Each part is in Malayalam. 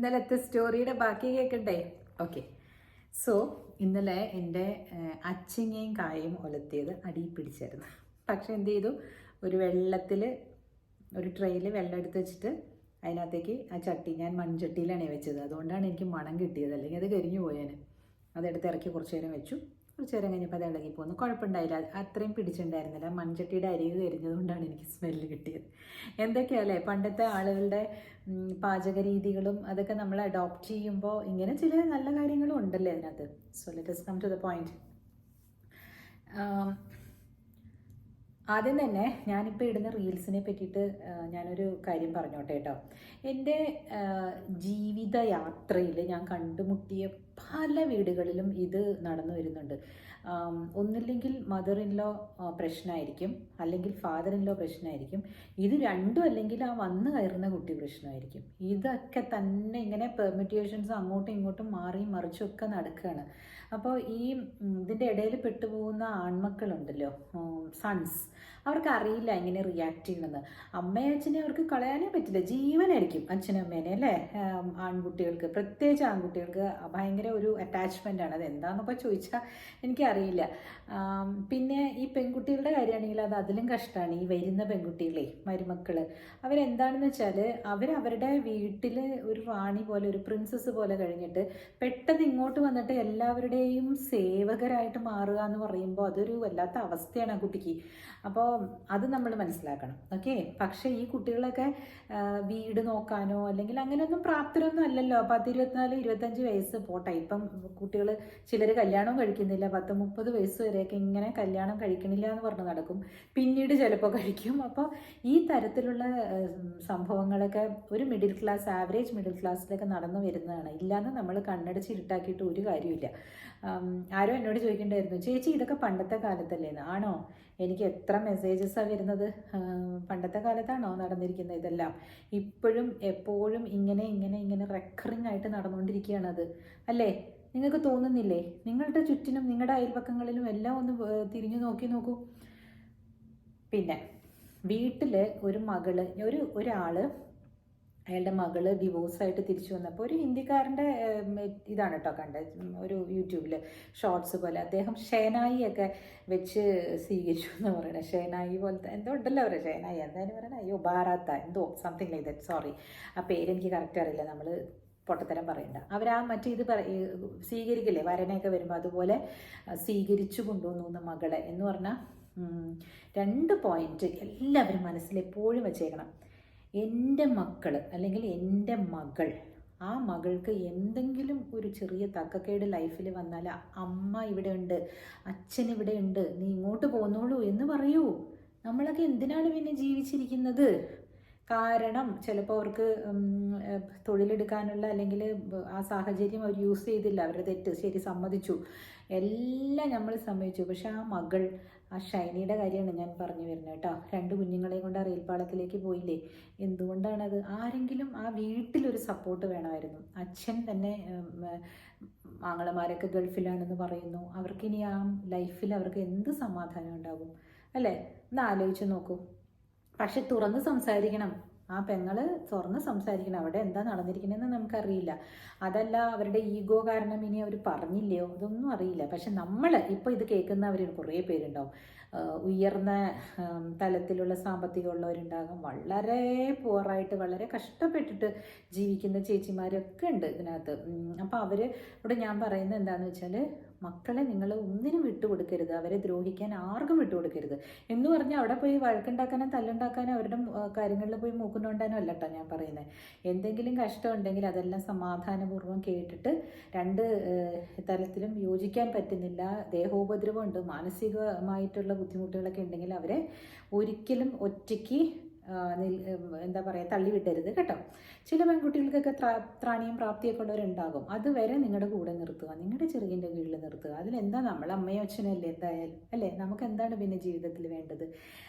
ഇന്നലത്തെ സ്റ്റോറിയുടെ ബാക്കി കേൾക്കണ്ടേ? ഓക്കെ. സോ ഇന്നലെ എൻ്റെ അച്ചിങ്ങയും കായയും ഒലത്തിയത് അടിയിൽ പിടിച്ചായിരുന്നു. പക്ഷെ എന്ത് ചെയ്തു, ഒരു വെള്ളത്തിൽ ഒരു ട്രെയിൽ വെള്ളം എടുത്ത് വെച്ചിട്ട് അതിനകത്തേക്ക് ആ ചട്ടി, ഞാൻ മൺചട്ടിയിലാണ് വെച്ചത്, അതുകൊണ്ടാണ് എനിക്ക് മണം കിട്ടിയത്, അല്ലെങ്കിൽ അത് കരിഞ്ഞു പോയേനെ. അതെടുത്ത് ഇറക്കി കുറച്ച് നേരം വെച്ചു. കുറച്ച് നേരം കഴിഞ്ഞപ്പോൾ അത് ഇളകി പോകുന്നു. കുഴപ്പമുണ്ടായില്ല, അത്രയും പിടിച്ചിട്ടുണ്ടായിരുന്നില്ല. മൺചട്ടിയുടെ അരികെ കരിഞ്ഞതുകൊണ്ടാണ് എനിക്ക് സ്മെല്ല് കിട്ടിയത്. എന്തൊക്കെയല്ലേ പണ്ടത്തെ ആളുകളുടെ പാചക രീതികളും അതൊക്കെ നമ്മൾ അഡോപ്റ്റ് ചെയ്യുമ്പോൾ ഇങ്ങനെ ചില നല്ല കാര്യങ്ങളും ഉണ്ടല്ലേ അതിനകത്ത്. So let us come to the point. ആദ്യം തന്നെ ഞാനിപ്പോൾ ഇടുന്ന റീൽസിനെ പറ്റിയിട്ട് ഞാനൊരു കാര്യം പറഞ്ഞോട്ടെ കേട്ടോ. എൻ്റെ ജീവിതയാത്രയിൽ ഞാൻ കണ്ടുമുട്ടിയ പല വീടുകളിലും ഇത് നടന്നു വരുന്നുണ്ട്. ഒന്നില്ലെങ്കിൽ മദർ ഇൻ ലോ പ്രശ്നമായിരിക്കും, അല്ലെങ്കിൽ ഫാദർ ഇൻ ലോ പ്രശ്നമായിരിക്കും. ഇത് രണ്ടും അല്ലെങ്കിൽ ആ വന്നു കയറുന്ന കുട്ടി പ്രശ്നമായിരിക്കും. ഇതൊക്കെ തന്നെ ഇങ്ങനെ പെർമിറ്റേഷൻസ് അങ്ങോട്ടും ഇങ്ങോട്ടും മാറി മറിച്ചൊക്കെ നടക്കുകയാണ്. അപ്പോൾ ഇതിൻ്റെ ഇടയിൽ പെട്ടുപോകുന്ന ആൺമക്കളുണ്ടല്ലോ, സൺസ്, അവർക്ക് അറിയില്ല എങ്ങനെ റിയാക്ട് ചെയ്യണമെന്ന്. അമ്മയും അച്ഛനെ അവർക്ക് കളയാനേ പറ്റില്ല, ജീവനായിരിക്കും അച്ഛനും അമ്മേനെ അല്ലേ. ആൺകുട്ടികൾക്ക്, പ്രത്യേകിച്ച് ആൺകുട്ടികൾക്ക് ഭയങ്കര ഒരു അറ്റാച്ച്മെൻ്റ് ആണ്. അത് എന്താണെന്നപ്പോൾ ചോദിച്ചാൽ എനിക്കറിയില്ല. പിന്നെ ഈ പെൺകുട്ടികളുടെ കാര്യമാണെങ്കിൽ അത് അതിലും കഷ്ടമാണ്. ഈ വരുന്ന പെൺകുട്ടികളെ, മരുമക്കൾ, അവരെന്താണെന്ന് വെച്ചാൽ അവരവരുടെ വീട്ടിൽ ഒരു റാണി പോലെ, ഒരു പ്രിൻസസ് പോലെ കഴിഞ്ഞിട്ട് പെട്ടെന്ന് ഇങ്ങോട്ട് വന്നിട്ട് എല്ലാവരുടെയും സേവകരായിട്ട് മാറുക എന്ന് പറയുമ്പോൾ അതൊരു വല്ലാത്ത അവസ്ഥയാണ് ആ കുട്ടിക്ക്. അപ്പോൾ അത് നമ്മൾ മനസ്സിലാക്കണം. ഓക്കെ. പക്ഷേ ഈ കുട്ടികളൊക്കെ വീട് നോക്കാനോ അല്ലെങ്കിൽ അങ്ങനെയൊന്നും പ്രാപ്തരൊന്നും അല്ലല്ലോ. 10, 24, 25 വയസ്സ് പോട്ടെ. ഇപ്പം കുട്ടികൾ ചിലർ കല്യാണവും കഴിക്കുന്നില്ല, 10, 30 വയസ്സ് വരെയൊക്കെ ഇങ്ങനെ കല്യാണം കഴിക്കണില്ല എന്ന് പറഞ്ഞ് നടക്കും, പിന്നീട് ചിലപ്പോൾ കഴിക്കും. അപ്പോൾ ഈ തരത്തിലുള്ള സംഭവങ്ങളൊക്കെ ഒരു മിഡിൽ ക്ലാസ്, ആവറേജ് മിഡിൽ ക്ലാസ്സിലൊക്കെ നടന്നു വരുന്നതാണ്. ഇല്ലാന്ന് നമ്മൾ കണ്ണടച്ച് ഇരുട്ടാക്കിയിട്ട് ഒരു കാര്യമില്ല. ആരോ എന്നോട് ചോദിക്കേണ്ടായിരുന്നു, ചേച്ചി ഇതൊക്കെ പണ്ടത്തെ കാലത്തല്ലേന്ന്. ആണോ? എനിക്ക് എത്ര മെസ്സേജസാണ് വരുന്നത്. പണ്ടത്തെ കാലത്താണോ നടന്നിരിക്കുന്നത് ഇതെല്ലാം? ഇപ്പോഴും എപ്പോഴും ഇങ്ങനെ ഇങ്ങനെ ഇങ്ങനെ റെക്കറിങ് ആയിട്ട് നടന്നുകൊണ്ടിരിക്കുകയാണത് അല്ലേ? നിങ്ങൾക്ക് തോന്നുന്നില്ലേ? നിങ്ങളുടെ ചുറ്റിനും നിങ്ങളുടെ അയൽപക്കങ്ങളിലും എല്ലാം ഒന്ന് തിരിഞ്ഞു നോക്കൂ. പിന്നെ വീട്ടിൽ ഒരു മകള്, ഒരാൾ, അയാളുടെ മകള് ഡിവോഴ്സായിട്ട് തിരിച്ചു വന്നപ്പോൾ ഒരു ഹിന്ദിക്കാരൻ്റെ ഇതാണ് കേട്ടോ കണ്ടത്, ഒരു യൂട്യൂബിൽ ഷോർട്സ് പോലെ. അദ്ദേഹം ഷേനായിയൊക്കെ വെച്ച് സ്വീകരിച്ചു എന്ന് പറയണത്. ഷേനായി പോലത്തെ എന്തോ ഉണ്ടല്ലോ അവരെ, ഷേനായി എന്തായാലും പറയണത്, അയ്യോ ഭാരത എന്തോ സംതിങ് ലൈക്ക് ദാറ്റ്, സോറി ആ പേരെനിക്ക് കറക്റ്റ് അറിയില്ല, നമ്മൾ പൊട്ടത്തരം പറയണ്ട. അവരാ മറ്റേ സ്വീകരിക്കില്ലേ വരനെയൊക്കെ വരുമ്പോൾ, അതുപോലെ സ്വീകരിച്ചു കൊണ്ടുവന്നു മകളെ എന്ന് പറഞ്ഞാൽ 2 പോയിന്റ് എല്ലാവരും മനസ്സിൽ എപ്പോഴും വെച്ചേക്കണം. എൻ്റെ മക്കൾ അല്ലെങ്കിൽ എൻ്റെ മകൾ, ആ മകൾക്ക് എന്തെങ്കിലും ഒരു ചെറിയ തക്കക്കേട് ലൈഫിൽ വന്നാൽ അമ്മ ഇവിടെ ഉണ്ട്, അച്ഛൻ ഇവിടെ ഉണ്ട്, നീ ഇങ്ങോട്ട് പോന്നോളൂ എന്ന് പറയൂ. നമ്മളൊക്കെ എന്തിനാണ് പിന്നെ ജീവിച്ചിരിക്കുന്നത്? കാരണം ചിലപ്പോൾ അവർക്ക് തൊഴിലെടുക്കാനുള്ള അല്ലെങ്കിൽ ആ സാഹചര്യം അവർ യൂസ് ചെയ്തില്ല, അവരുടെ തെറ്റ്, ശരി സമ്മതിച്ചു, എല്ലാം നമ്മൾ സമ്മതിച്ചു. പക്ഷെ ആ മകൾ, ആ ഷൈനിയുടെ കാര്യമാണ് ഞാൻ പറഞ്ഞു വരുന്നത് കേട്ടോ. 2 കുഞ്ഞുങ്ങളെ കൊണ്ട് ആ റെയിൽപ്പാളത്തിലേക്ക് പോയില്ലേ? എന്തുകൊണ്ടാണത്? ആരെങ്കിലും ആ വീട്ടിലൊരു സപ്പോർട്ട് വേണമായിരുന്നു. അച്ഛൻ തന്നെ ആങ്ങളമാരൊക്കെ ഗൾഫിലാണെന്ന് പറയുന്നു. അവർക്കിനി ആ ലൈഫിൽ അവർക്ക് എന്ത് സമാധാനം ഉണ്ടാകും അല്ലേ? ഒന്ന് ആലോചിച്ച് നോക്കൂ. പക്ഷെ തുറന്ന് സംസാരിക്കണം. ആ പെങ്ങള് തുറന്ന് സംസാരിക്കണം. അവിടെ എന്താ നടന്നിരിക്കുന്നതെന്ന് നമുക്കറിയില്ല. അതല്ല അവരുടെ ഈഗോ കാരണം ഇനി അവർ പറഞ്ഞില്ലയോ, അതൊന്നും അറിയില്ല. പക്ഷെ നമ്മൾ ഇപ്പോൾ ഇത് കേൾക്കുന്നവർ കുറേ പേരുണ്ടാവും. ഉയർന്ന തലത്തിലുള്ള സാമ്പത്തികമുള്ളവരുണ്ടാകും, വളരെ പുവറായിട്ട് വളരെ കഷ്ടപ്പെട്ടിട്ട് ജീവിക്കുന്ന ചേച്ചിമാരൊക്കെ ഉണ്ട് ഇതിനകത്ത്. അപ്പോൾ ഇവിടെ ഞാൻ പറയുന്നത് എന്താണെന്ന് വെച്ചാൽ, മക്കളെ നിങ്ങൾ ഒന്നിനും വിട്ടുകൊടുക്കരുത്, അവരെ ദ്രോഹിക്കാൻ ആർക്കും വിട്ടുകൊടുക്കരുത്. എന്ന് പറഞ്ഞാൽ അവിടെ പോയി വഴക്കുണ്ടാക്കാനോ തല്ലുണ്ടാക്കാനോ അവരുടെ കാര്യങ്ങളിൽ പോയി മൂക്കുന്നുണ്ടാനോ അല്ല കേട്ടോ ഞാൻ പറയുന്നത്. എന്തെങ്കിലും കഷ്ടമുണ്ടെങ്കിൽ അതെല്ലാം സമാധാനപൂർവ്വം കേട്ടിട്ട്, 2 തരത്തിലും യോജിക്കാൻ പറ്റുന്നില്ല, ദേഹോപദ്രവമുണ്ട്, മാനസികമായിട്ടുള്ള ബുദ്ധിമുട്ടുകളൊക്കെ ഉണ്ടെങ്കിൽ അവരെ ഒരിക്കലും ഒറ്റയ്ക്ക് എന്താ പറയുക, തള്ളിവിട്ടരുത് കേട്ടോ. ചില പെൺകുട്ടികൾക്കൊക്കെ ത്രാണിയും പ്രാപ്തിയൊക്കെ ഉള്ളവരുണ്ടാകും. അതുവരെ നിങ്ങളുടെ കൂടെ നിർത്തുക, നിങ്ങളുടെ ചെറുകിൻ്റെ കീഴിൽ നിർത്തുക. അതിലെന്താ, നമ്മൾ അമ്മയും അച്ഛനല്ലേ എന്തായാലും അല്ലേ? നമുക്ക് എന്താണ് പിന്നെ ജീവിതത്തിൽ വേണ്ടത്?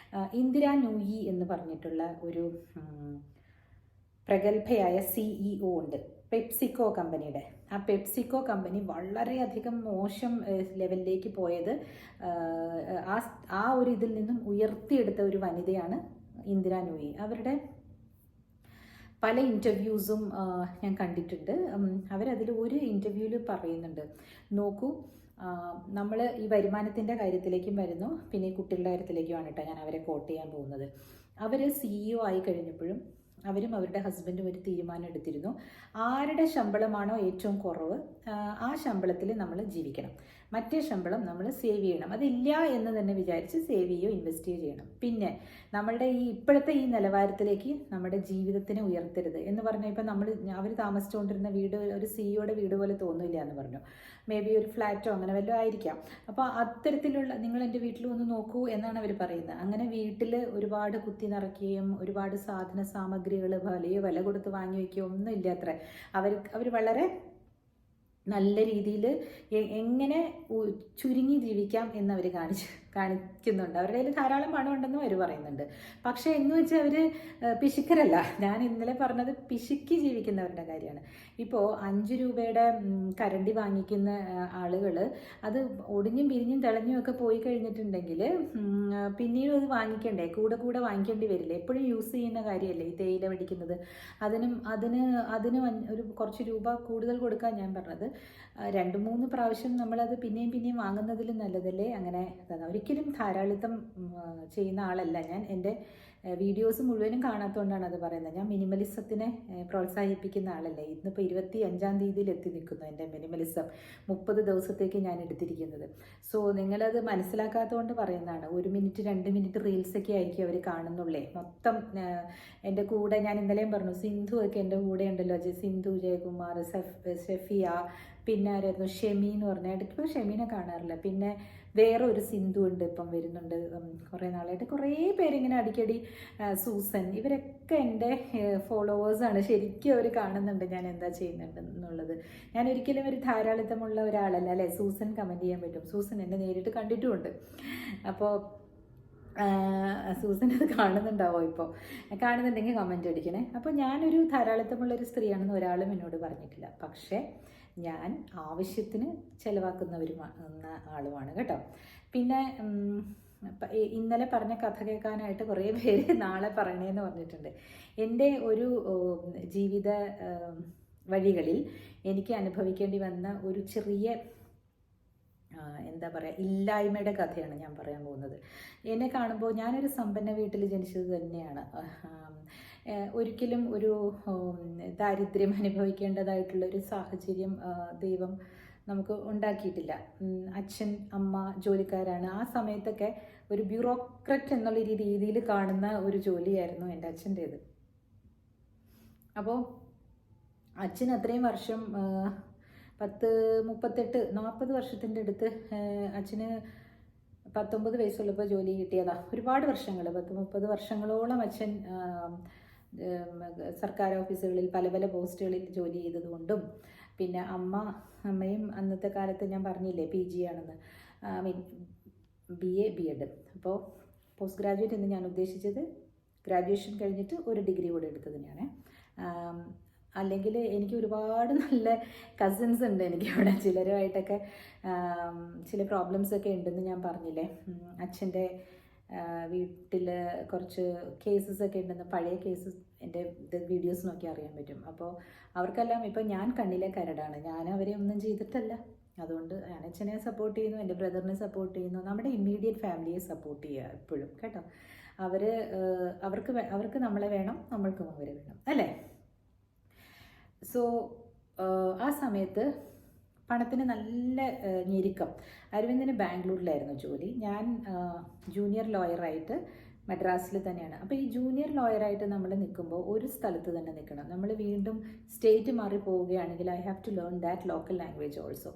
ഇന്ദിര നൂയി എന്ന് പറഞ്ഞിട്ടുള്ള ഒരു പ്രഗത്ഭയായ CEO ഉണ്ട്, പെപ്സിക്കോ കമ്പനിയുടെ. ആ പെപ്സിക്കോ കമ്പനി വളരെയധികം മോശം ലെവലിലേക്ക് പോയത് ആ ഒരു ഇതിൽ നിന്നും ഉയർത്തിയെടുത്ത ഒരു വനിതയാണ് ഇന്ദിര നൂയി. അവരുടെ പല ഇൻ്റർവ്യൂസും ഞാൻ കണ്ടിട്ടുണ്ട്. അവരതിൽ ഒരു ഇൻ്റർവ്യൂവിൽ പറയുന്നുണ്ട്, നോക്കൂ നമ്മൾ ഈ വരുമാനത്തിൻ്റെ കാര്യത്തിലേക്കും വരുന്നു, പിന്നെ ഈ കുട്ടികളുടെ കാര്യത്തിലേക്കുമാണ് കേട്ടോ ഞാൻ അവരെ കോട്ട് ചെയ്യാൻ പോകുന്നത്. അവർ CEO ആയി കഴിഞ്ഞപ്പോഴും അവരും അവരുടെ ഹസ്ബൻഡും ഒരു തീരുമാനം എടുത്തിരുന്നു, ആരുടെ ശമ്പളമാണോ ഏറ്റവും കുറവ് ആ ശമ്പളത്തിൽ നമ്മൾ ജീവിക്കണം, മറ്റേ ശമ്പളം നമ്മൾ സേവ് ചെയ്യണം. അതില്ല എന്ന് തന്നെ വിചാരിച്ച് സേവ് ചെയ്യുകയോ ഇൻവെസ്റ്റ് ചെയ്യുകയോ ചെയ്യണം. പിന്നെ നമ്മളുടെ ഈ ഇപ്പോഴത്തെ ഈ നിലവാരത്തിലേക്ക് നമ്മുടെ ജീവിതത്തിനെ ഉയർത്തരുത് എന്ന് പറഞ്ഞാൽ, ഇപ്പം അവർ താമസിച്ചുകൊണ്ടിരുന്ന വീട് ഒരു സിഇഒയുടെ വീട് പോലെ തോന്നില്ല എന്ന് പറഞ്ഞു. മേ ബി ഒരു ഫ്ലാറ്റോ അങ്ങനെ വല്ലതും ആയിരിക്കാം. അപ്പോൾ അത്തരത്തിലുള്ള നിങ്ങൾ എൻ്റെ വീട്ടിൽ വന്ന് നോക്കൂ എന്നാണ് അവർ പറയുന്നത്. അങ്ങനെ വീട്ടിൽ ഒരുപാട് കുത്തി നിറയ്ക്കുകയും ഒരുപാട് സാധന സാമഗ്രികൾ വലിയ വില കൊടുത്ത് വാങ്ങി വയ്ക്കുകയോ ഒന്നും ഇല്ല അത്ര. അവർ വളരെ നല്ല രീതിയിൽ എങ്ങനെ ചുരുങ്ങി ജീവിക്കാം എന്നവർ കാണിക്കുന്നുണ്ട്. അവരുടെ കയ്യിൽ ധാരാളം പണമുണ്ടെന്നും അവർ പറയുന്നുണ്ട്. പക്ഷേ എന്ന് വെച്ചാൽ അവർ പിശുക്കരല്ല. ഞാൻ ഇന്നലെ പറഞ്ഞത് പിശുക്കി ജീവിക്കുന്നവരുടെ കാര്യമാണ്. ഇപ്പോൾ 5 രൂപയുടെ കരണ്ടി വാങ്ങിക്കുന്ന ആളുകൾ അത് ഒടിഞ്ഞും പിരിഞ്ഞും തിളഞ്ഞും ഒക്കെ പോയി കഴിഞ്ഞിട്ടുണ്ടെങ്കിൽ പിന്നീട് അത് വാങ്ങിക്കണ്ടേ, കൂടെ കൂടെ വാങ്ങിക്കേണ്ടി വരില്ലേ? എപ്പോഴും യൂസ് ചെയ്യുന്ന കാര്യമല്ലേ ഈ തേയില പിടിക്കുന്നത്. അതിന് ഒരു കുറച്ച് രൂപ കൂടുതൽ കൊടുക്കാൻ ഞാൻ പറഞ്ഞത്. 2-3 പ്രാവശ്യം നമ്മളത് പിന്നെയും വാങ്ങുന്നതിൽ നല്ലതല്ലേ. അങ്ങനെ ഒരിക്കലും ധാരാളിത്തം ചെയ്യുന്ന ആളല്ല ഞാൻ. എൻ്റെ വീഡിയോസ് മുഴുവനും കാണാത്തതുകൊണ്ടാണ് അത് പറയുന്നത്. ഞാൻ മിനിമലിസത്തിനെ പ്രോത്സാഹിപ്പിക്കുന്ന ആളല്ല. ഇന്നിപ്പോൾ 25-ാം തീയതിയിൽ എത്തി നിൽക്കുന്നു എൻ്റെ മിനിമലിസം. 30 ദിവസത്തേക്ക് ഞാൻ എടുത്തിരിക്കുന്നത്. സോ നിങ്ങളത് മനസ്സിലാക്കാത്തതുകൊണ്ട് പറയുന്നതാണ്. 1 മിനിറ്റ് 2 മിനിറ്റ് റീൽസൊക്കെ ആയിരിക്കും അവർ കാണുന്നുള്ളേ. മൊത്തം എൻ്റെ കൂടെ ഞാൻ ഇന്നലെയും പറഞ്ഞു, സിന്ധു ഒക്കെ എൻ്റെ കൂടെ ഉണ്ടല്ലോ. സിന്ധു, ജയകുമാർ, ഷെഫിയ, പിന്നെ ആരായിരുന്നു ഷെമി എന്ന് പറഞ്ഞാൽ, ഇടയ്ക്കിപ്പോൾ ഷെമീനെ കാണാറില്ല. പിന്നെ വേറെ ഒരു സിന്ധു ഉണ്ട്, ഇപ്പം വരുന്നുണ്ട്. കുറേ നാളായിട്ട് കുറേ പേരിങ്ങനെ അടിക്കടി, സൂസൻ, ഇവരൊക്കെ എൻ്റെ ഫോളോവേഴ്സാണ്. ശരിക്കും അവർ കാണുന്നുണ്ട് ഞാൻ എന്താ ചെയ്യുന്നുണ്ട് എന്നുള്ളത്. ഞാൻ ഒരിക്കലും ഒരു ധാരാളിത്തമുള്ള ഒരാളല്ല അല്ലേ. സൂസൻ കമൻറ്റ് ചെയ്യാൻ പറ്റും. സൂസൻ എന്നെ നേരിട്ട് കണ്ടിട്ടുമുണ്ട്. അപ്പോൾ സൂസൻ അത് കാണുന്നുണ്ടാവോ? ഇപ്പോൾ കാണുന്നുണ്ടെങ്കിൽ കമൻറ്റ് അടിക്കണേ. അപ്പോൾ ഞാനൊരു ധാരാളിത്തമുള്ളൊരു സ്ത്രീയാണെന്ന് ഒരാളും എന്നോട് പറഞ്ഞിട്ടില്ല. പക്ഷേ ഞാൻ ആവശ്യത്തിന് ചിലവാക്കുന്നവരും ആളുമാണ് കേട്ടോ. പിന്നെ ഇന്നലെ പറഞ്ഞ കഥ കേൾക്കാനായിട്ട് കുറേ പേര് നാളെ പറയണേന്ന് പറഞ്ഞിട്ടുണ്ട്. എൻ്റെ ഒരു ജീവിത വഴികളിൽ എനിക്ക് അനുഭവിക്കേണ്ടി വന്ന ഒരു ചെറിയ എന്താ പറയുക, ഇല്ലായ്മയുടെ കഥയാണ് ഞാൻ പറയാൻ പോകുന്നത്. എന്നെ കാണുമ്പോൾ ഞാനൊരു സമ്പന്ന വീട്ടിൽ ജനിച്ചത് തന്നെയാണ്. ഒരിക്കലും ഒരു ദാരിദ്ര്യം അനുഭവിക്കേണ്ടതായിട്ടുള്ളൊരു സാഹചര്യം ദൈവം നമുക്ക് ഉണ്ടാക്കിയിട്ടില്ല. അച്ഛൻ അമ്മ ജോലിക്കാരാണ്. ആ സമയത്തൊക്കെ ഒരു ബ്യൂറോക്രറ്റ് എന്നുള്ള രീതിയിൽ കാണുന്ന ഒരു ജോലിയായിരുന്നു എൻ്റെ അച്ഛൻ്റേത്. അപ്പോൾ അച്ഛൻ അത്രയും വർഷം 38-40 വർഷത്തിൻ്റെ അടുത്ത് അച്ഛന് 19 വയസ്സുള്ളപ്പോൾ ജോലി കിട്ടിയതാ. ഒരുപാട് വർഷങ്ങൾ, 10-30 വർഷങ്ങളോളം അച്ഛൻ സർക്കാർ ഓഫീസുകളിൽ പല പല പോസ്റ്റുകളിൽ ജോലി ചെയ്തതുകൊണ്ടും, പിന്നെ അമ്മയും അന്നത്തെ കാലത്ത് ഞാൻ പറഞ്ഞില്ലേ PG ആണെന്ന്, BA BEd. അപ്പോൾ പോസ്റ്റ് ഗ്രാജുവേറ്റ് എന്ന് ഞാൻ ഉദ്ദേശിച്ചത് ഗ്രാജുവേഷൻ കഴിഞ്ഞിട്ട് ഒരു ഡിഗ്രി കൂടെ എടുത്തതിനാണ്. അല്ലെങ്കിൽ എനിക്ക് ഒരുപാട് നല്ല കസിൻസ് ഉണ്ട് എനിക്ക് അവിടെ. ചിലരുമായിട്ടൊക്കെ ചില പ്രോബ്ലംസൊക്കെ ഉണ്ടെന്ന് ഞാൻ പറഞ്ഞില്ലേ. അച്ഛൻ്റെ വീട്ടിൽ കുറച്ച് കേസസൊക്കെ ഉണ്ടെന്ന്, പഴയ കേസസ് എൻ്റെ വീഡിയോസ് നോക്കി അറിയാൻ പറ്റും. അപ്പോൾ അവർക്കെല്ലാം ഇപ്പം ഞാൻ കണ്ണിലെ കരടാണ്. ഞാൻ അവരെ ഒന്നും ചെയ്തിട്ടല്ല. അതുകൊണ്ട് ഞാൻ അച്ഛനെ സപ്പോർട്ട് ചെയ്യുന്നു, എൻ്റെ ബ്രദറിനെ സപ്പോർട്ട് ചെയ്യുന്നു, നമ്മുടെ ഇമ്മീഡിയറ്റ് ഫാമിലിയെ സപ്പോർട്ട് ചെയ്യുക എപ്പോഴും കേട്ടോ. അവർക്ക് നമ്മളെ വേണം, നമ്മൾക്കും അവരെ വേണം അല്ലേ. സോ ആ സമയത്ത് പണത്തിന് നല്ല ഞെരുക്കം. അരവിന്ദിന് ബാംഗ്ലൂരിലായിരുന്നു ജോലി. ഞാൻ ജൂനിയർ ലോയറായിട്ട് മദ്രാസിൽ തന്നെയാണ്. അപ്പോൾ ഈ ജൂനിയർ ലോയറായിട്ട് നമ്മൾ നിൽക്കുമ്പോൾ ഒരു സ്ഥലത്ത് തന്നെ നിൽക്കണം. നമ്മൾ വീണ്ടും സ്റ്റേറ്റ് മാറി പോവുകയാണെങ്കിൽ I have to learn that local language also.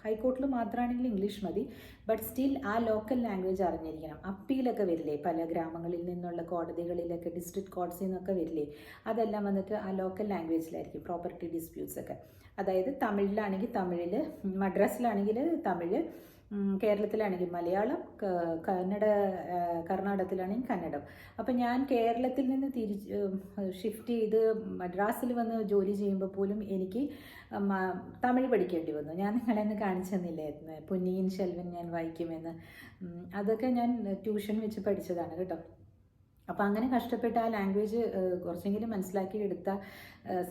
ഹൈക്കോർട്ടിൽ മാത്രമാണെങ്കിൽ ഇംഗ്ലീഷ് മതി, ബട്ട് സ്റ്റിൽ ആ ലോക്കൽ ലാംഗ്വേജ് അറിഞ്ഞിരിക്കണം. അപ്പീലൊക്കെ വരില്ലേ പല ഗ്രാമങ്ങളിൽ നിന്നുള്ള കോടതികളിലൊക്കെ, ഡിസ്ട്രിക്ട് കോടതിയിൽ നിന്നൊക്കെ വരില്ലേ, അതെല്ലാം വന്നിട്ട് ആ ലോക്കൽ ലാംഗ്വേജിലായിരിക്കും. പ്രോപ്പർട്ടി ഡിസ്പ്യൂട്ട്സ് ഒക്കെ, അതായത് തമിഴിലാണെങ്കിൽ തമിഴിൽ, മദ്രാസിലാണെങ്കിൽ തമിഴ്, കേരളത്തിലാണെങ്കിൽ മലയാളം, കർണാടകത്തിലാണെങ്കിൽ കന്നഡം. അപ്പം ഞാൻ കേരളത്തിൽ നിന്ന് ഷിഫ്റ്റ് ചെയ്ത് മദ്രാസിൽ വന്ന് ജോലി ചെയ്യുമ്പോൾ പോലും എനിക്ക് തമിഴ് പഠിക്കേണ്ടി വന്നു. ഞാൻ നിങ്ങളെന്ന് കാണിച്ചു തന്നില്ലായിരുന്നു പൊന്നിയിൻ സെൽവൻ ഞാൻ വായിക്കുമെന്ന്. അതൊക്കെ ഞാൻ ട്യൂഷൻ വെച്ച് പഠിച്ചതാണ് കേട്ടോ. അപ്പോൾ അങ്ങനെ കഷ്ടപ്പെട്ട് ആ ലാംഗ്വേജ് കുറച്ചെങ്കിലും മനസ്സിലാക്കി എടുത്ത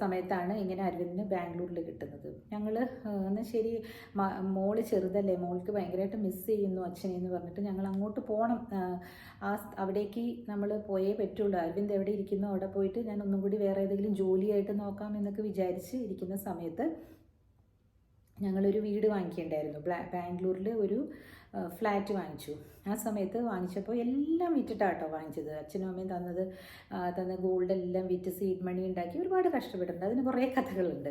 സമയത്താണ് ഇങ്ങനെ അരവിന്ദിന് ബാംഗ്ലൂരിൽ കിട്ടുന്നത്. ഞങ്ങൾ എന്നാൽ ശരി, മോള് ചെറുതല്ലേ, മോൾക്ക് ഭയങ്കരമായിട്ട് മിസ് ചെയ്യുന്നു അച്ഛനെ എന്ന് പറഞ്ഞിട്ട് ഞങ്ങൾ അങ്ങോട്ട് പോകണം, അവിടേക്ക് നമ്മൾ പോയേ പറ്റുള്ളൂ, അരവിന്ദ് എവിടെ ഇരിക്കുന്നു അവിടെ പോയിട്ട് ഞാൻ ഒന്നും കൂടി വേറെ ഏതെങ്കിലും ജോലിയായിട്ട് നോക്കാം എന്നൊക്കെ വിചാരിച്ച് ഇരിക്കുന്ന സമയത്ത് ഞങ്ങളൊരു വീട് വാങ്ങിക്കേണ്ടായിരുന്നു. ബാംഗ്ലൂരിൽ ഒരു ഫ്ലാറ്റ് വാങ്ങിച്ചു. ആ സമയത്ത് വാങ്ങിച്ചപ്പോൾ എല്ലാം വിറ്റിട്ടാട്ടോ വാങ്ങിച്ചത്. അച്ഛനും അമ്മയും തന്ന ഗോൾഡെല്ലാം വിറ്റ് സീഡ് മണി ഉണ്ടാക്കി ഒരുപാട് കഷ്ടപ്പെട്ടിട്ടുണ്ട്. അതിന് കുറേ കഥകളുണ്ട്.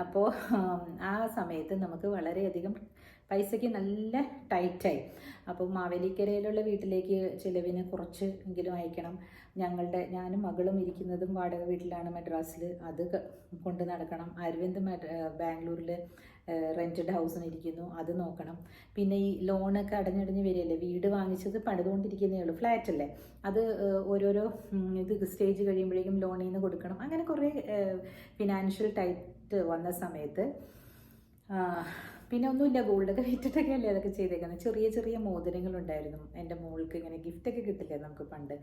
അപ്പോൾ ആ സമയത്ത് നമുക്ക് വളരെയധികം പൈസയ്ക്ക് നല്ല ടൈറ്റായി. അപ്പോൾ മാവേലിക്കരയിലുള്ള വീട്ടിലേക്ക് ചിലവിന് കുറച്ച് എങ്കിലും അയക്കണം. ഞാനും മകളും ഇരിക്കുന്നതും വാടക വീട്ടിലാണ് മദ്രാസിൽ, അത് കൊണ്ട് നടക്കണം. അരവിന്ദ് ബാംഗ്ലൂരിൽ റെൻറ്റഡ് ഹൗസിന് ഇരിക്കുന്നു, അത് നോക്കണം. പിന്നെ ഈ ലോണൊക്കെ അടഞ്ഞടഞ്ഞ് വരികയല്ലേ, വീട് വാങ്ങിച്ചത് പണിതുകൊണ്ടിരിക്കുന്നേ ഉള്ളൂ, ഫ്ലാറ്റ് അല്ലേ, അത് ഓരോരോ സ്റ്റേജ് കഴിയുമ്പോഴേക്കും ലോണിൽ നിന്ന് കൊടുക്കണം. അങ്ങനെ കുറേ ഫിനാൻഷ്യൽ ടൈറ്റ് വന്ന സമയത്ത് പിന്നെ ഒന്നുമില്ല, ഗോൾഡൊക്കെ വിറ്റിട്ടൊക്കെ അല്ലേ അതൊക്കെ ചെയ്തേക്കുന്നത്. ചെറിയ ചെറിയ മോതിരങ്ങളുണ്ടായിരുന്നു എൻ്റെ മോൾക്ക്, ഇങ്ങനെ ഗിഫ്റ്റൊക്കെ കിട്ടില്ലേ നമുക്ക് പണ്ട്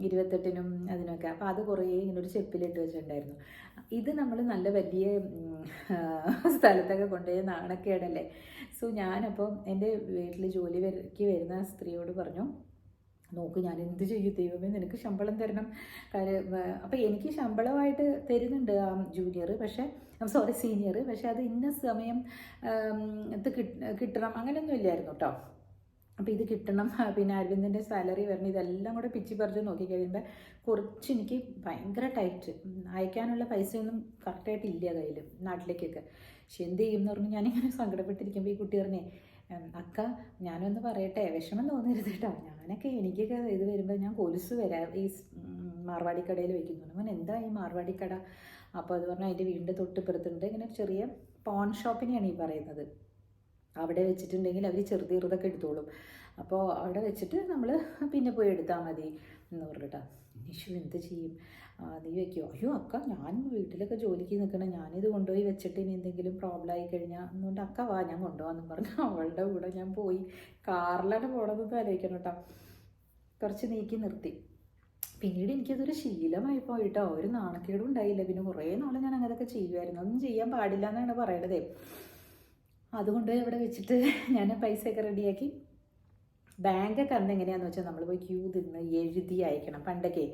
28-നും അതിനൊക്കെ. അപ്പോൾ അത് കുറേ ഇങ്ങനെ ഒരു ചെപ്പിലിട്ട് വെച്ചിട്ടുണ്ടായിരുന്നു. ഇത് നമ്മൾ നല്ല വലിയ സ്ഥലത്തൊക്കെ കൊണ്ടുപോയി നാണക്കേടല്ലേ. സോ ഞാനപ്പോൾ എൻ്റെ വീട്ടിൽ ജോലിക്ക് വരുന്ന സ്ത്രീയോട് പറഞ്ഞു, നോക്ക് ഞാൻ എന്ത് ചെയ്യും ദൈവമേ, നിനക്ക് ശമ്പളം തരണം. അപ്പോൾ എനിക്ക് ശമ്പളമായിട്ട് തരുന്നുണ്ട് ആ ജൂനിയർ, സീനിയർ, പക്ഷെ അത് ഇന്ന സമയം ഇത് കിട്ടണം അങ്ങനെയൊന്നും ഇല്ലായിരുന്നു കേട്ടോ. അപ്പോൾ ഇത് കിട്ടണം, പിന്നെ അരവിന്ദിൻ്റെ സാലറി വരണം, ഇതെല്ലാം കൂടെ പിച്ചി പറിച്ച് നോക്കിക്കഴിയുമ്പോൾ കുറച്ച് എനിക്ക് ഭയങ്കര ടൈറ്റ്, അയക്കാനുള്ള പൈസയൊന്നും കറക്റ്റായിട്ട് ഇല്ല കയ്യിൽ നാട്ടിലേക്കൊക്കെ. പക്ഷെ എന്ത് ചെയ്യും എന്ന് പറഞ്ഞ് ഞാനിങ്ങനെ സങ്കടപ്പെട്ടിരിക്കുമ്പോൾ ഈ കുട്ടി പറഞ്ഞേ, അക്ക ഞാനൊന്ന് പറയട്ടെ, വിഷമം തോന്നരുത് കേട്ടോ, എനിക്കൊക്കെ ഇത് വരുമ്പോൾ ഞാൻ കൊലുസ് വരാം ഈ മാർവാടിക്കടയിൽ വയ്ക്കുന്നുണ്ട്. അവൻ എന്താ ഈ മാർവാടിക്കട? അപ്പോൾ അത് പറഞ്ഞാൽ അതിൻ്റെ വീടിൻ്റെ തൊട്ടിപ്പുറത്തുണ്ട് ഇങ്ങനെ ചെറിയ പോൺ ഷോപ്പിനെയാണ് ഈ പറയുന്നത്. അവിടെ വെച്ചിട്ടുണ്ടെങ്കിൽ അവർ ചെറുതീറുതൊക്കെ എടുത്തോളും. അപ്പോൾ അവിടെ വെച്ചിട്ട് നമ്മൾ പിന്നെ പോയി എടുത്താൽ മതി എന്ന് പറഞ്ഞിട്ടാ. നിഷു എന്ത് ചെയ്യും, നീ വയ്ക്കുമോ? അയ്യോ അക്ക, ഞാൻ വീട്ടിലൊക്കെ ജോലിക്ക് നിൽക്കണം, ഞാനിത് കൊണ്ടുപോയി വെച്ചിട്ട് ഇനി എന്തെങ്കിലും പ്രോബ്ലം ആയി കഴിഞ്ഞാൽ എന്നുകൊണ്ട് അക്ക വാ ഞാൻ കൊണ്ടുപോകാമെന്ന് പറഞ്ഞു അവളുടെ കൂടെ ഞാൻ പോയി. കാറിലാണ് പോകണമെന്ന് ആലോചിക്കണം കേട്ടോ. കുറച്ച് നീക്കി നിർത്തി. പിന്നീട് എനിക്കതൊരു ശീലമായി പോയിട്ടോ, ഒരു നാണക്കേടും ഉണ്ടായില്ല. പിന്നെ കുറേ നാൾ ഞാൻ അങ്ങനെയൊക്കെ ചെയ്യുമായിരുന്നു. ഒന്നും ചെയ്യാൻ പാടില്ല എന്നാണ് പറയണതേ. അതുകൊണ്ട് അവിടെ വെച്ചിട്ട് ഞാൻ പൈസയൊക്കെ റെഡിയാക്കി. ബാങ്കൊക്കെ അന്ന് എങ്ങനെയാണെന്ന് വെച്ചാൽ നമ്മൾ പോയി ക്യൂ നിന്ന് എഴുതി അയക്കണം. പണ്ടൊക്കെ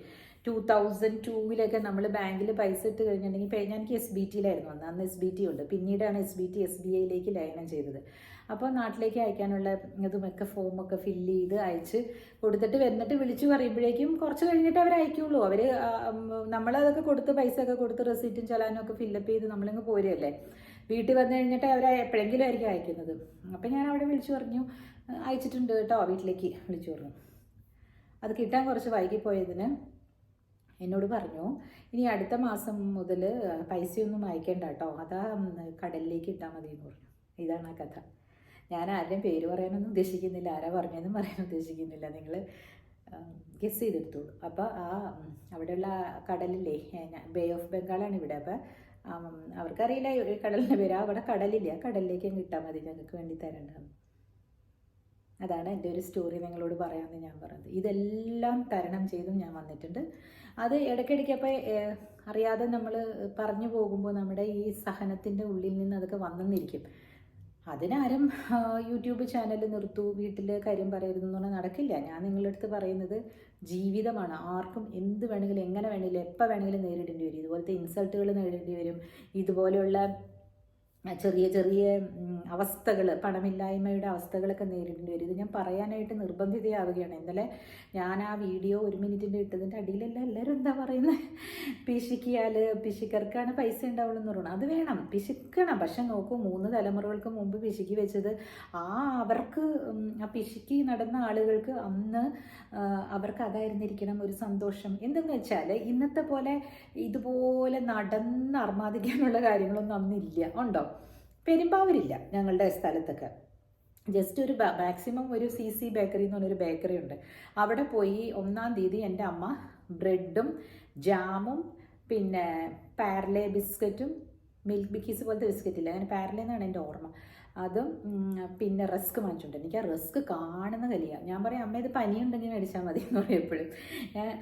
2002 നമ്മൾ ബാങ്കിൽ പൈസ ഇട്ട് കഴിഞ്ഞിട്ടുണ്ടെങ്കിൽ, എനിക്ക് SBT അന്ന് SBT ഉണ്ട്, പിന്നീടാണ് SBI-യിലേക്ക് ലയനം ചെയ്തത്. അപ്പോൾ നാട്ടിലേക്ക് അയക്കാനുള്ള ഇതുമൊക്കെ ഫോമൊക്കെ ഫില്ല് ചെയ്ത് അയച്ച് കൊടുത്തിട്ട് വന്നിട്ട് വിളിച്ചു പറയുമ്പോഴേക്കും കുറച്ച് കഴിഞ്ഞിട്ട് അവർ അയക്കുള്ളൂ. നമ്മളതൊക്കെ കൊടുത്ത് പൈസ ഒക്കെ കൊടുത്ത് റെസീറ്റും ചലാനും ഒക്കെ ഫില്ലപ്പ് ചെയ്ത് നമ്മളിങ്ങ് പോരുകയല്ലേ. വീട്ടിൽ വന്നു കഴിഞ്ഞിട്ട് അവർ എപ്പോഴെങ്കിലും ആയിരിക്കും അയക്കുന്നത്. അപ്പം ഞാൻ അവിടെ വിളിച്ചു പറഞ്ഞു, അയച്ചിട്ടുണ്ട് കേട്ടോ, വീട്ടിലേക്ക് വിളിച്ചു പറഞ്ഞു. അത് കിട്ടാൻ കുറച്ച് വൈകിപ്പോയതിന് എന്നോട് പറഞ്ഞു, ഇനി അടുത്ത മാസം മുതൽ പൈസയൊന്നും അയക്കേണ്ട കേട്ടോ, അതാ കടലിലേക്ക് ഇട്ടാൽ മതി എന്ന് പറഞ്ഞു. ഇതാണ് ആ കഥ. ഞാൻ ആരുടെയും പേര് പറയാനൊന്നും ഉദ്ദേശിക്കുന്നില്ല, ആരാ പറഞ്ഞതെന്നും പറയാൻ ഉദ്ദേശിക്കുന്നില്ല, നിങ്ങൾ ഗസ് ചെയ്തെടുത്തോളൂ. അപ്പോൾ അവിടെയുള്ള കടലില്ലേ, ബേ ഓഫ് ബംഗാളാണ് ഇവിടെ. അപ്പോൾ അവർക്കറിയില്ല കടലിൻ്റെ പേര്, അവിടെ കടലില്ല, കടലിലേക്ക് അങ്ങ് ഇട്ടാൽ മതി, ഞങ്ങൾക്ക് വേണ്ടി തരേണ്ടതെന്ന്. അതാണ് എൻ്റെ ഒരു സ്റ്റോറി നിങ്ങളോട് പറയാമെന്ന് ഞാൻ പറഞ്ഞത്. ഇതെല്ലാം തരണം ചെയ്തും ഞാൻ വന്നിട്ടുണ്ട്. അത് ഇടയ്ക്കിടയ്ക്ക് അപ്പോൾ അറിയാതെ നമ്മൾ പറഞ്ഞു പോകുമ്പോൾ നമ്മുടെ ഈ സഹനത്തിൻ്റെ ഉള്ളിൽ നിന്ന് അതൊക്കെ വന്നെന്നിരിക്കും. അതിനാരും യൂട്യൂബ് ചാനൽ നിർത്തൂ, വീട്ടിൽ കാര്യം പറയരുതെന്ന് പറഞ്ഞാൽ നടക്കില്ല. ഞാൻ നിങ്ങളുടെ അടുത്ത് പറയുന്നത് ജീവിതമാണ്. ആർക്കും എന്ത് വേണമെങ്കിലും എങ്ങനെ വേണമെങ്കിലും എപ്പോൾ വേണമെങ്കിലും നേരിടേണ്ടി വരും. ഇതുപോലത്തെ ഇൻസൾട്ടുകൾ നേരിടേണ്ടി വരും. ഇതുപോലെയുള്ള ചെറിയ ചെറിയ അവസ്ഥകൾ, പണമില്ലായ്മയുടെ അവസ്ഥകളൊക്കെ നേരിടേണ്ടി വരും. ഇത് ഞാൻ പറയാനായിട്ട് നിർബന്ധിതയാവുകയാണ്. ഇന്നലെ ഞാൻ ആ വീഡിയോ 1 മിനിറ്റിൻ്റെ ഇട്ടതിൻ്റെ അടിയിലെല്ലാം എല്ലാവരും എന്താ പറയുന്നത്, പിശുക്കർക്കാണ് പൈസ ഉണ്ടാവുള്ളൂ എന്ന് പറയണം. അത് വേണം, പിശുക്കണം. പക്ഷെ നോക്കൂ, 3 തലമുറകൾക്ക് മുമ്പ് പിശുക്കി വെച്ചത് അവർക്ക് ആ പിശുക്കി നടന്ന ആളുകൾക്ക് അന്ന് അവർക്ക് അതായിരുന്നിരിക്കണം ഒരു സന്തോഷം. എന്തെന്ന് വെച്ചാൽ ഇന്നത്തെ പോലെ ഇതുപോലെ നടന്ന് അർമാദിക്കാനുള്ള കാര്യങ്ങളൊന്നും അന്നില്ല. ഉണ്ടോ? പെരുമ്പാവൂരില്ല ഞങ്ങളുടെ സ്ഥലത്തൊക്കെ. ജസ്റ്റ് ഒരു മാക്സിമം ഒരു CC ബേക്കറി എന്ന് പറഞ്ഞൊരു ബേക്കറി ഉണ്ട്. അവിടെ പോയി 1-ാം തീയതി എൻ്റെ അമ്മ ബ്രെഡും ജാമും പിന്നെ പാർലെ ബിസ്ക്കറ്റും മിൽക്ക് ബിക്കീസ് പോലത്തെ ബിസ്ക്കറ്റ് ഇല്ല, അങ്ങനെ പാരലെന്നാണ് എൻ്റെ ഓർമ്മ. അതും പിന്നെ റസ്ക് വാങ്ങിച്ചിട്ടുണ്ട്. എനിക്ക് ആ റസ്ക് കാണുന്ന കലിയാണ്. ഞാൻ പറയും അമ്മ ഇത് പനിയുണ്ടെങ്കിൽ മേടിച്ചാൽ മതി എന്ന് പറയും എപ്പോഴും.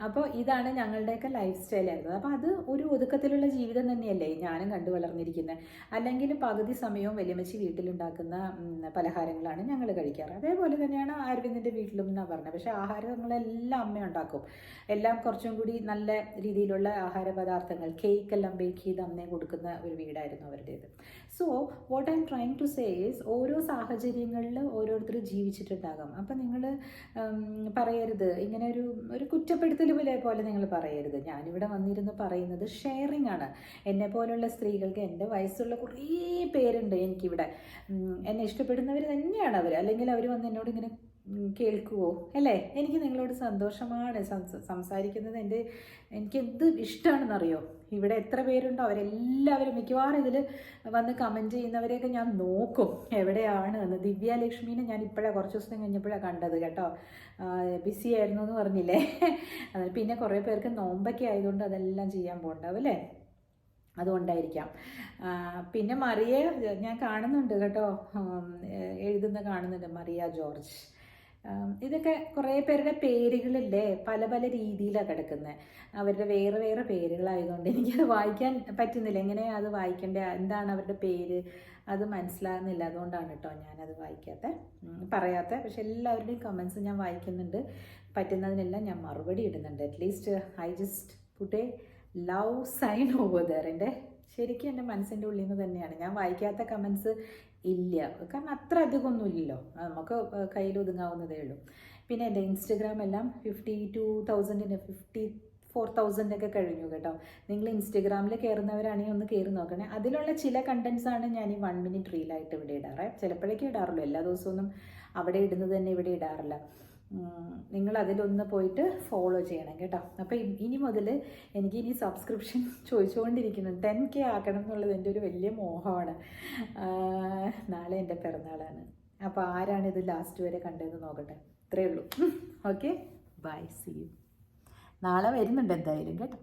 അപ്പോൾ ഇതാണ് ഞങ്ങളുടെയൊക്കെ ലൈഫ് സ്റ്റൈലായിരുന്നത്. അപ്പോൾ അത് ഒരു ഒതുക്കത്തിലുള്ള ജീവിതം തന്നെയല്ലേ ഞാനും കണ്ടു വളർന്നിരിക്കുന്നത്. അല്ലെങ്കിൽ പകുതി സമയവും വലിയമ്മച്ചി വീട്ടിലുണ്ടാക്കുന്ന പലഹാരങ്ങളാണ് ഞങ്ങൾ കഴിക്കാറ്. അതേപോലെ തന്നെയാണ് അരവിന്ദിൻ്റെ വീട്ടിലും എന്നാണ് പറഞ്ഞത്. പക്ഷേ ആഹാരങ്ങളെല്ലാം അമ്മ ഉണ്ടാക്കും. എല്ലാം കുറച്ചും കൂടി നല്ല രീതിയിലുള്ള ആഹാര പദാർത്ഥങ്ങൾ, കേക്കെല്ലാം ബേക്ക് ചെയ്ത് അമ്മയെ കൊടുക്കുന്ന ഒരു വീടായിരുന്നു അവരുടേത്. So what I'm trying to say is, ഓരോ സാഹചര്യങ്ങളിൽ ഓരോരുത്തർ ജീവിച്ചിട്ടുണ്ടാകാം. അപ്പം നിങ്ങൾ പറയരുത് ഇങ്ങനെ ഒരു കുറ്റപ്പെടുത്തൽ പോലെ നിങ്ങൾ പറയരുത്. ഞാനിവിടെ വന്നിരുന്ന് പറയുന്നത് ഷെയറിങ് ആണ്. എന്നെ പോലുള്ള സ്ത്രീകൾക്ക്, എൻ്റെ വയസ്സുള്ള കുറേ പേരുണ്ട് എനിക്കിവിടെ. എന്നെ ഇഷ്ടപ്പെടുന്നവർ തന്നെയാണ് അവർ. അല്ലെങ്കിൽ അവർ വന്ന് എന്നോട് ഇങ്ങനെ കേൾക്കുവോ അല്ലേ? എനിക്ക് നിങ്ങളോട് സന്തോഷമാണ് സംസാരിക്കുന്നത്. എനിക്കെന്ത് ഇഷ്ടമാണെന്നറിയോ? ഇവിടെ എത്ര പേരുണ്ടോ അവരെല്ലാവരും മിക്കവാറും ഇതിൽ വന്ന് കമൻറ്റ് ചെയ്യുന്നവരെയൊക്കെ ഞാൻ നോക്കും എവിടെയാണ് എന്ന്. ദിവ്യലക്ഷ്മീനെ ഞാൻ ഇപ്പോഴാണ് കുറച്ച് ദിവസം കഴിഞ്ഞപ്പോഴാണ് കണ്ടത് കേട്ടോ. ബിസി ആയിരുന്നു എന്ന് പറഞ്ഞില്ലേ. പിന്നെ കുറേ പേർക്ക് നോമ്പൊക്കെ ആയതുകൊണ്ട് അതെല്ലാം ചെയ്യാൻ പോകണ്ടാവും അല്ലേ, അതുകൊണ്ടായിരിക്കാം. പിന്നെ മറിയ ഞാൻ കാണുന്നുണ്ട് കേട്ടോ, എഴുതുന്ന കാണുന്നുണ്ട്, മറിയ ജോർജ്. ഇതൊക്കെ കുറേ പേരുടെ പേരുകളില്ലേ പല പല രീതിയിലാണ് കിടക്കുന്നത്. അവരുടെ വേറെ വേറെ പേരുകളായതുകൊണ്ട് എനിക്കത് വായിക്കാൻ പറ്റുന്നില്ല. എങ്ങനെയാണ് അത് വായിക്കേണ്ടത്, എന്താണ് അവരുടെ പേര്, അത് മനസ്സിലാകുന്നില്ല. അതുകൊണ്ടാണ് കേട്ടോ ഞാനത് പറയാത്ത. പക്ഷെ എല്ലാവരുടെയും കമൻസ് ഞാൻ വായിക്കുന്നുണ്ട്. പറ്റുന്നതിനെല്ലാം ഞാൻ മറുപടി ഇടുന്നുണ്ട്. At least I just put a love sign over there. ശരിക്കും എൻ്റെ മനസ്സിൻ്റെ ഉള്ളിൽ നിന്ന് തന്നെയാണ്. ഞാൻ വായിക്കാത്ത കമൻസ് ഇല്ല, കാരണം അത്ര അധികമൊന്നുമില്ലല്ലോ, നമുക്ക് കയ്യിൽ ഒതുങ്ങാവുന്നതേ ഉള്ളൂ. പിന്നെ എൻ്റെ ഇൻസ്റ്റഗ്രാം എല്ലാം 52,000 54,000 കഴിഞ്ഞു കേട്ടോ. നിങ്ങൾ ഇൻസ്റ്റഗ്രാമിൽ കയറുന്നവരാണെങ്കിൽ ഒന്ന് കയറി നോക്കണേ. അതിലുള്ള ചില കണ്ടൻസാണ് ഞാൻ ഈ 1 മിനിറ്റ് റീലായിട്ട് ഇവിടെ ഇടാറ്. ചിലപ്പോഴേക്കും ഇടാറുള്ളൂ, എല്ലാ ദിവസമൊന്നും അവിടെ ഇടുന്നത് തന്നെ ഇവിടെ ഇടാറില്ല. നിങ്ങൾ അതിലൊന്ന് പോയിട്ട് ഫോളോ ചെയ്യണം കേട്ടോ. അപ്പോൾ ഇനി മുതൽ എനിക്ക് ഇനി സബ്സ്ക്രിപ്ഷൻ ചോദിച്ചുകൊണ്ടിരിക്കുന്നു. 10K ആക്കണം എന്നുള്ളത് എൻ്റെ ഒരു വലിയ മോഹമാണ്. നാളെ എൻ്റെ പിറന്നാളാണ്. അപ്പോൾ ആരാണിത് ലാസ്റ്റ് വരെ കണ്ടതെന്ന് നോക്കട്ടെ. ഇത്രയേ ഉള്ളൂ. Okay, bye, see you. നാളെ വരുന്നുണ്ട് എന്തായാലും കേട്ടോ.